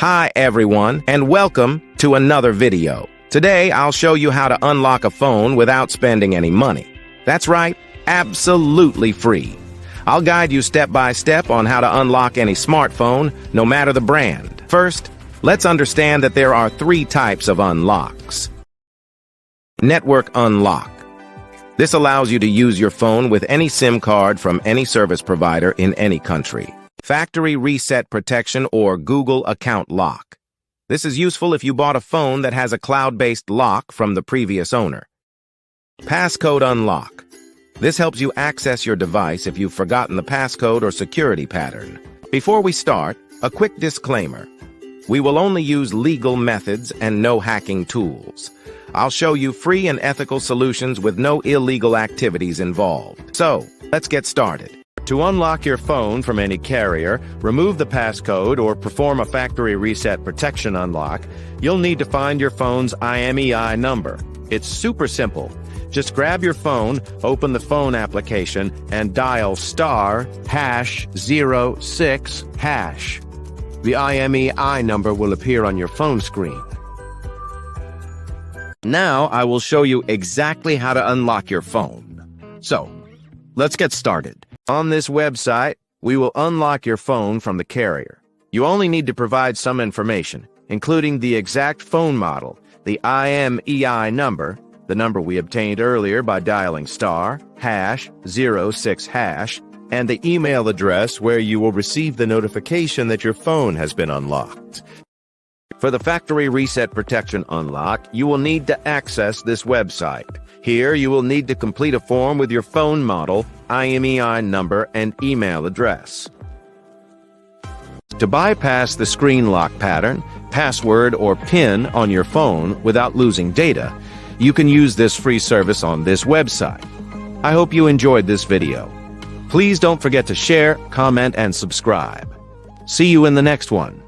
Hi everyone, and welcome to another video. Today I'll show you how to unlock a phone without spending any money. That's right, absolutely free. I'll guide you step by step on how to unlock any smartphone, no matter the brand. First, let's understand that there are three types of unlocks. Network unlock. This allows you to use your phone with any SIM card from any service provider in any country. Factory reset protection or Google account lock. This is useful if you bought a phone that has a cloud-based lock from the previous owner. Passcode unlock. This helps you access your device if you've forgotten the passcode or security pattern. Before we start, a quick disclaimer. We will only use legal methods and no hacking tools. I'll show you free and ethical solutions with no illegal activities involved. So, let's get started. To unlock your phone from any carrier, remove the passcode, or perform a factory reset protection unlock, you'll need to find your phone's IMEI number. It's super simple. Just grab your phone, open the phone application, and dial *#06#. The IMEI number will appear on your phone screen. Now I will show you exactly how to unlock your phone. So, let's get started. On this website, we will unlock your phone from the carrier. You only need to provide some information, including the exact phone model, the IMEI number, the number we obtained earlier by dialing *#06#, and the email address where you will receive the notification that your phone has been unlocked. For the factory reset protection unlock, you will need to access this website. Here, you will need to complete a form with your phone model, IMEI number, and email address. To bypass the screen lock pattern, password, or PIN on your phone without losing data, you can use this free service on this website. I hope you enjoyed this video. Please don't forget to share, comment, and subscribe. See you in the next one.